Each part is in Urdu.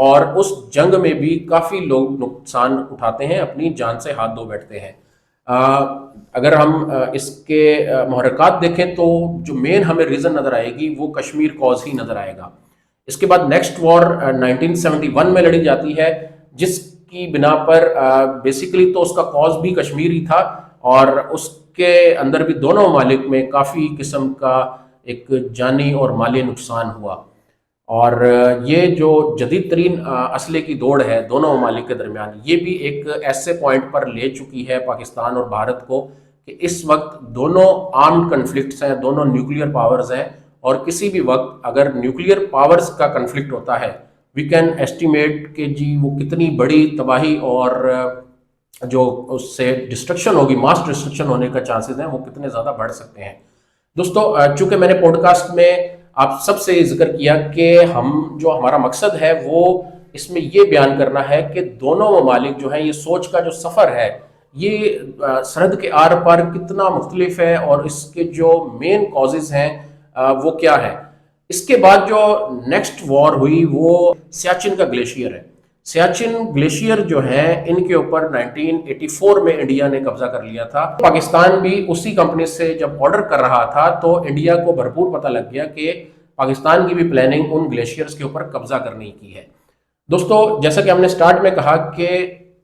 اور اس جنگ میں بھی کافی لوگ نقصان اٹھاتے ہیں، اپنی جان سے ہاتھ دھو بیٹھتے ہیں۔ اگر ہم اس کے محرکات دیکھیں تو جو مین ہمیں ریزن نظر آئے گی وہ کشمیر کوز ہی نظر آئے گا۔ اس کے بعد نیکسٹ وار 1971 میں لڑی جاتی ہے، جس کی بنا پر بیسیکلی تو اس کا کوز بھی کشمیر ہی تھا، اور اس کے اندر بھی دونوں ممالک میں کافی قسم کا ایک جانی اور مالی نقصان ہوا۔ اور یہ جو جدید ترین اسلحے کی دوڑ ہے دونوں ممالک کے درمیان، یہ بھی ایک ایسے پوائنٹ پر لے چکی ہے پاکستان اور بھارت کو کہ اس وقت دونوں آرمڈ کنفلکٹس ہیں، دونوں نیوکلیئر پاورز ہیں، اور کسی بھی وقت اگر نیوکلیئر پاورز کا کنفلکٹ ہوتا ہے، وی کین ایسٹیمیٹ کہ جی وہ کتنی بڑی تباہی اور جو اس سے ڈسٹرکشن ہوگی، ماس ڈسٹرکشن ہونے کا چانسز ہیں، وہ کتنے زیادہ بڑھ سکتے ہیں۔ دوستو، چونکہ میں نے پوڈ کاسٹ میں آپ سب سے ذکر کیا کہ جو ہمارا مقصد ہے وہ اس میں یہ بیان کرنا ہے کہ دونوں ممالک جو ہیں، یہ سوچ کا جو سفر ہے یہ سرحد کے آر پار کتنا مختلف ہے، اور اس کے جو مین کازز ہیں وہ کیا ہے۔ اس کے بعد جو نیکسٹ وار ہوئی وہ سیاچن کا گلیشیئر ہے۔ سیاچن گلیشیئر جو ہے ان کے اوپر 1984 میں انڈیا نے قبضہ کر لیا تھا۔ پاکستان بھی اسی کمپنی سے جب آرڈر کر رہا تھا تو انڈیا کو بھرپور پتہ لگ گیا کہ پاکستان کی بھی پلاننگ ان گلیشیئرز کے اوپر قبضہ کرنے کی ہے۔ دوستو، جیسا کہ ہم نے سٹارٹ میں کہا کہ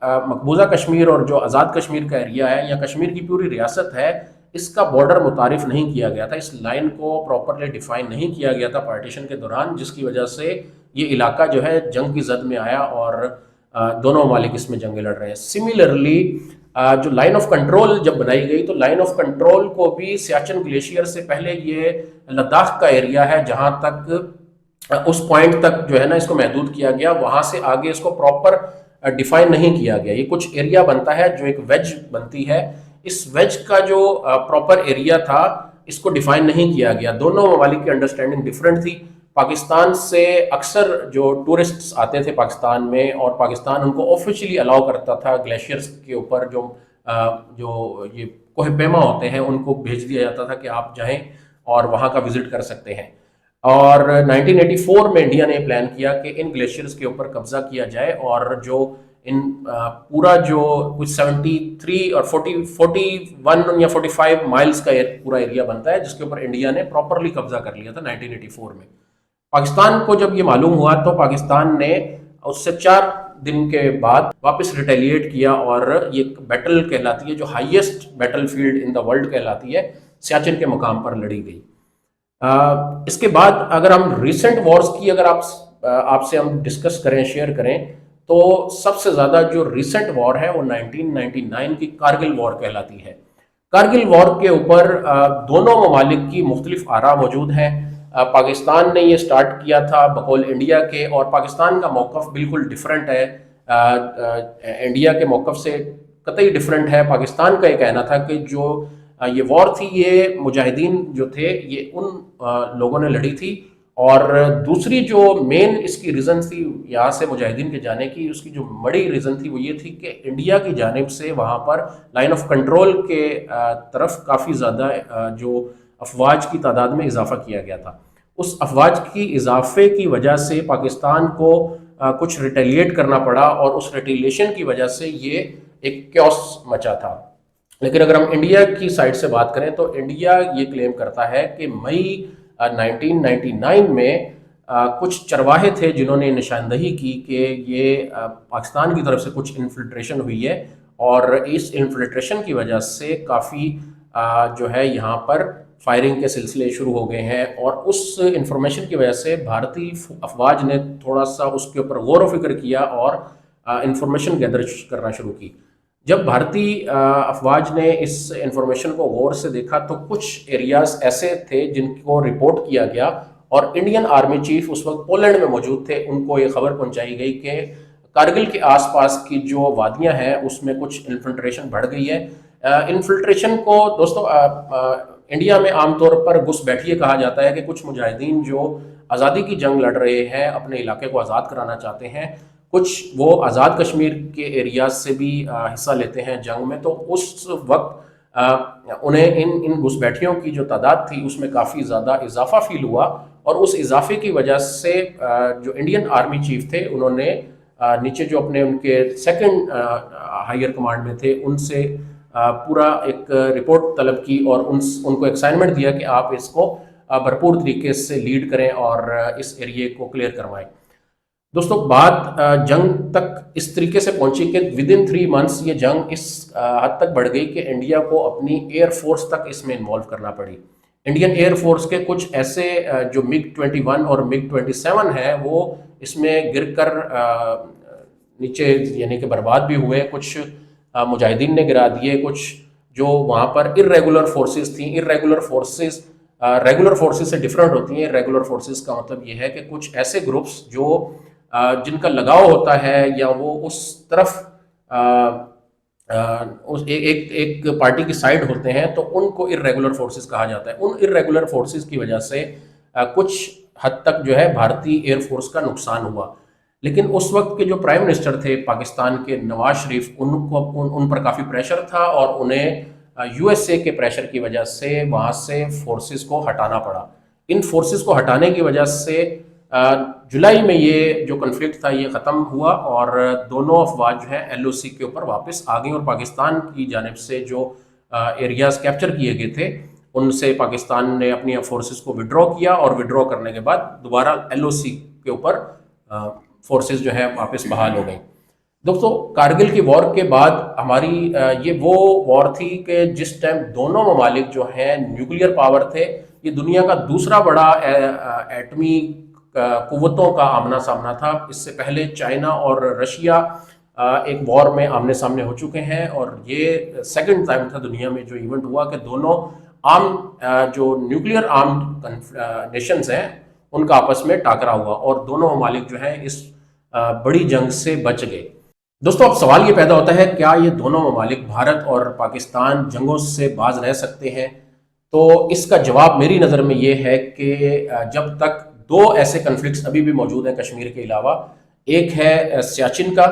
مقبوضہ کشمیر اور جو آزاد کشمیر کا ایریا ہے یا کشمیر کی پوری ریاست ہے، اس کا بارڈر متعارف نہیں کیا گیا تھا، اس لائن کو پراپرلی ڈیفائن نہیں کیا گیا تھا پارٹیشن کے دوران، جس کی وجہ سے یہ علاقہ جو ہے جنگ کی زد میں آیا اور دونوں ممالک اس میں جنگیں لڑ رہے ہیں۔ سملرلی جو لائن آف کنٹرول جب بنائی گئی تو لائن آف کنٹرول کو بھی سیاچن گلیشیئر سے پہلے یہ لداخ کا ایریا ہے، جہاں تک اس پوائنٹ تک جو ہے نا اس کو محدود کیا گیا، وہاں سے آگے اس کو پراپر ڈیفائن نہیں کیا گیا۔ یہ کچھ ایریا بنتا ہے جو ایک ویج بنتی ہے، اس ویج کا جو پراپر ایریا تھا اس کو ڈیفائن نہیں کیا گیا۔ دونوں ممالک کی انڈرسٹینڈنگ ڈیفرنٹ تھی۔ پاکستان سے اکثر جو ٹورسٹس آتے تھے پاکستان میں، اور پاکستان ان کو آفیشلی الاؤ کرتا تھا گلیشیئرز کے اوپر جو یہ کوہ پیما ہوتے ہیں ان کو بھیج دیا جاتا تھا کہ آپ جائیں اور وہاں کا وزٹ کر سکتے ہیں۔ اور 1984 میں انڈیا نے پلان کیا کہ ان گلیشیئرز کے اوپر قبضہ کیا جائے، اور جو ان پورا جو کچھ 73 اور 41 یا 45 مائلز کا پورا ایریا بنتا ہے، جس کے اوپر انڈیا نے پراپرلی قبضہ کر لیا تھا 1984 میں۔ پاکستان کو جب یہ معلوم ہوا تو پاکستان نے اس سے 4 دن کے بعد واپس ریٹیلیٹ کیا، اور یہ بیٹل کہلاتی ہے جو highest battle field in the world کہلاتی ہے، سیاچن کے مقام پر لڑی گئی۔ اس کے بعد اگر ہم ریسنٹ وارز کی اگر آپ سے ہم ڈسکس کریں، شیئر کریں، تو سب سے زیادہ جو ریسنٹ وار ہے وہ 1999 کی کارگل وار کہلاتی ہے۔ کارگل وار کے اوپر دونوں ممالک کی مختلف آراء موجود ہیں۔ پاکستان نے یہ سٹارٹ کیا تھا بقول انڈیا کے، اور پاکستان کا موقف بالکل ڈیفرنٹ ہے، انڈیا کے موقف سے قطعی ڈیفرنٹ ہے۔ پاکستان کا یہ کہنا تھا کہ جو یہ وار تھی یہ مجاہدین جو تھے یہ ان لوگوں نے لڑی تھی، اور دوسری جو مین اس کی ریزن تھی یہاں سے مجاہدین کے جانے کی، اس کی جو بڑی ریزن تھی وہ یہ تھی کہ انڈیا کی جانب سے وہاں پر لائن آف کنٹرول کے طرف کافی زیادہ جو افواج کی تعداد میں اضافہ کیا گیا تھا۔ اس افواج کی اضافے کی وجہ سے پاکستان کو کچھ ریٹیلیٹ کرنا پڑا، اور اس ریٹیلیشن کی وجہ سے یہ ایک کیوس مچا تھا۔ لیکن اگر ہم انڈیا کی سائڈ سے بات کریں تو انڈیا یہ کلیم کرتا ہے کہ مئی 1999 میں کچھ چرواہے تھے جنہوں نے نشاندہی کی کہ یہ پاکستان کی طرف سے کچھ انفلٹریشن ہوئی ہے، اور اس انفلٹریشن کی وجہ سے کافی جو ہے یہاں پر فائرنگ کے سلسلے شروع ہو گئے ہیں، اور اس انفارمیشن کی وجہ سے بھارتی افواج نے تھوڑا سا اس کے اوپر غور و فکر کیا اور انفارمیشن گیدر کرنا شروع کی۔ جب بھارتی افواج نے اس انفارمیشن کو غور سے دیکھا تو کچھ ایریاز ایسے تھے جن کو رپورٹ کیا گیا، اور انڈین آرمی چیف اس وقت پولینڈ میں موجود تھے، ان کو یہ خبر پہنچائی گئی کہ کارگل کے آس پاس کی جو وادیاں ہیں اس میں کچھ انفلٹریشن بڑھ گئی ہے۔ انفلٹریشن کو دوستو انڈیا میں عام طور پر گھس بیٹھیے کہا جاتا ہے کہ کچھ مجاہدین جو آزادی کی جنگ لڑ رہے ہیں، اپنے علاقے کو آزاد کرانا چاہتے ہیں، کچھ وہ آزاد کشمیر کے ایریاز سے بھی حصہ لیتے ہیں جنگ میں، تو اس وقت انہیں ان گھس بیٹھیوں کی جو تعداد تھی اس میں کافی زیادہ اضافہ فیل ہوا، اور اس اضافے کی وجہ سے جو انڈین آرمی چیف تھے انہوں نے نیچے جو اپنے ان کے سیکنڈ ہائر کمانڈ میں تھے ان سے پورا ایک رپورٹ طلب کی اور ان کو ایک اسائنمنٹ دیا کہ آپ اس کو بھرپور طریقے سے لیڈ کریں اور اس ایریے کو کلیئر کروائیں۔ دوستوں بات جنگ تک اس طریقے سے پہنچی کہ ودن 3 months یہ جنگ اس حد تک بڑھ گئی کہ انڈیا کو اپنی ایئر فورس تک اس میں انوالو کرنا پڑی۔ انڈین ایئر فورس کے کچھ ایسے جو MiG-21 اور MiG-27 ہے وہ اس میں گر کر نیچے یعنی کہ برباد بھی ہوئے، کچھ مجاہدین نے گرا دیے، کچھ جو وہاں پر ارریگولر فورسز تھیں۔ ارریگولر فورسز ریگولر فورسز سے ڈفرینٹ ہوتی ہیں۔ ریگولر فورسز کا مطلب یہ ہے کہ کچھ ایسے گروپس جو جن کا لگاؤ ہوتا ہے یا وہ اس طرف ایک پارٹی کی سائڈ ہوتے ہیں تو ان کو ارریگولر فورسز کہا جاتا ہے۔ ان ارریگولر فورسز کی وجہ سے کچھ حد تک جو ہے بھارتی ایئر فورس کا نقصان ہوا، لیکن اس وقت کے جو پرائم منسٹر تھے پاکستان کے نواز شریف، ان پر کافی پریشر تھا اور انہیں USA کے پریشر کی وجہ سے وہاں سے فورسز کو ہٹانا پڑا۔ ان فورسز کو ہٹانے کی وجہ سے جولائی میں یہ جو کنفلکٹ تھا یہ ختم ہوا اور دونوں افواج جو ہیں LOC کے اوپر واپس آ گئیں، اور پاکستان کی جانب سے جو ایریاز کیپچر کیے گئے تھے ان سے پاکستان نے اپنی فورسز کو وڈرا کیا، اور وڈرا کرنے کے بعد دوبارہ LOC کے اوپر فورسز جو ہے واپس بحال ہو گئیں۔ دوستو کارگل کی وار کے بعد ہماری یہ وہ وار تھی کہ جس ٹائم دونوں ممالک جو ہیں نیوکلیئر پاور تھے، یہ دنیا کا دوسرا بڑا ایٹمی قوتوں کا آمنا سامنا تھا۔ اس سے پہلے چائنا اور رشیا ایک وار میں آمنے سامنے ہو چکے ہیں، اور یہ سیکنڈ ٹائم تھا دنیا میں جو ایونٹ ہوا کہ دونوں جو نیوکلیئر آرمڈ نیشنز ہیں ان کا آپس میں ٹاکرا ہوا، اور دونوں ممالک جو ہیں اس بڑی جنگ سے بچ گئے۔ دوستو اب سوال یہ پیدا ہوتا ہے کیا یہ دونوں ممالک بھارت اور پاکستان جنگوں سے باز رہ سکتے ہیں؟ تو اس کا جواب میری نظر میں یہ ہے کہ جب تک 2 ایسے کنفلکٹس ابھی بھی موجود ہیں کشمیر کے علاوہ، ایک ہے سیاچن کا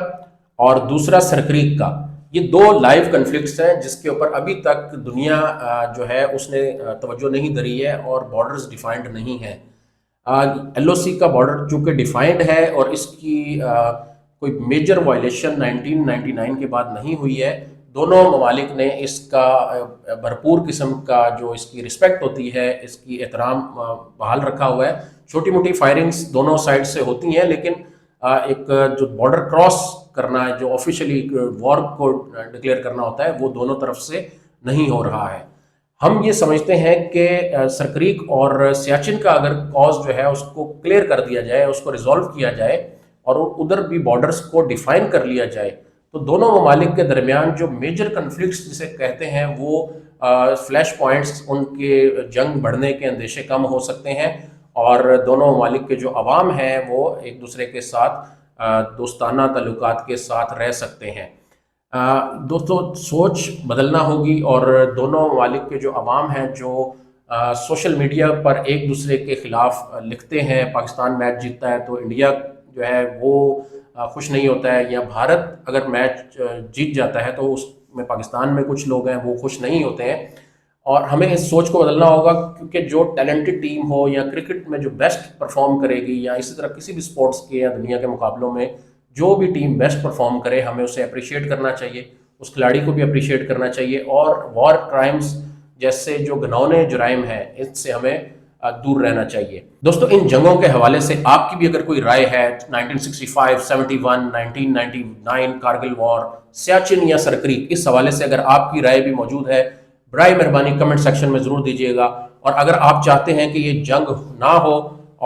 اور دوسرا سرکریک کا۔ یہ 2 لائیو کنفلکٹس ہیں جس کے اوپر ابھی تک دنیا جو ہے اس نے توجہ نہیں دھری ہے اور بارڈرز ڈیفائنڈ نہیں ہیں۔ LOC کا بارڈر چونکہ ڈیفائنڈ ہے اور اس کی کوئی میجر وائلیشن 1999 کے بعد نہیں ہوئی ہے، دونوں ممالک نے اس کا بھرپور قسم کا جو اس کی رسپیکٹ ہوتی ہے، اس کی احترام بحال رکھا ہوا ہے۔ چھوٹی موٹی فائرنگز دونوں سائڈ سے ہوتی ہیں، لیکن ایک جو بارڈر کراس کرنا ہے، جو آفیشلی وار کو ڈکلیئر کرنا ہوتا ہے، وہ دونوں طرف سے نہیں ہو رہا ہے۔ ہم یہ سمجھتے ہیں کہ سرکریک اور سیاچن کا اگر کاز جو ہے اس کو کلیئر کر دیا جائے، اس کو ریزالو کیا جائے اور ادھر بھی بارڈرز کو ڈیفائن کر لیا جائے، تو دونوں ممالک کے درمیان جو میجر کنفلکٹس جسے کہتے ہیں وہ فلیش پوائنٹس، ان کے جنگ بڑھنے کے اندیشے کم ہو سکتے ہیں، اور دونوں ممالک کے جو عوام ہیں وہ ایک دوسرے کے ساتھ دوستانہ تعلقات کے ساتھ رہ سکتے ہیں۔ دوستو سوچ بدلنا ہوگی، اور دونوں ممالک کے جو عوام ہیں جو سوشل میڈیا پر ایک دوسرے کے خلاف لکھتے ہیں، پاکستان میچ جیتتا ہے تو انڈیا جو ہے وہ خوش نہیں ہوتا ہے، یا بھارت اگر میچ جیت جاتا ہے تو اس میں پاکستان میں کچھ لوگ ہیں وہ خوش نہیں ہوتے ہیں، اور ہمیں اس سوچ کو بدلنا ہوگا، کیونکہ جو ٹیلنٹڈ ٹیم ہو یا کرکٹ میں جو بیسٹ پرفارم کرے گی، یا اسی طرح کسی بھی سپورٹس کے یا دنیا کے مقابلوں میں جو بھی ٹیم بیسٹ پرفارم کرے ہمیں اسے اپریشیٹ کرنا چاہیے، اس کھلاڑی کو بھی اپریشیٹ کرنا چاہیے، اور وار کرائمز جیسے جو گھنونے جرائم ہیں اس سے ہمیں دور رہنا چاہیے۔ دوستو ان جنگوں کے حوالے سے آپ کی بھی اگر کوئی رائے ہے، 1965، 71، 1999 کارگل وار، سیاچن یا سرکریک، اس حوالے سے اگر آپ کی رائے بھی موجود ہے برائے مہربانی کمنٹ سیکشن میں ضرور دیجیے گا، اور اگر آپ چاہتے ہیں کہ یہ جنگ نہ ہو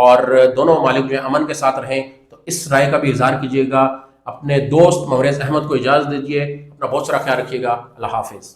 اور دونوں ممالک جو ہیں امن کے ساتھ رہیں تو اس رائے کا بھی اظہار کیجیے گا۔ اپنے دوست ممریز احمد کو اجازت دیجیے، اپنا بہت سارا خیال رکھیے گا۔ اللہ حافظ۔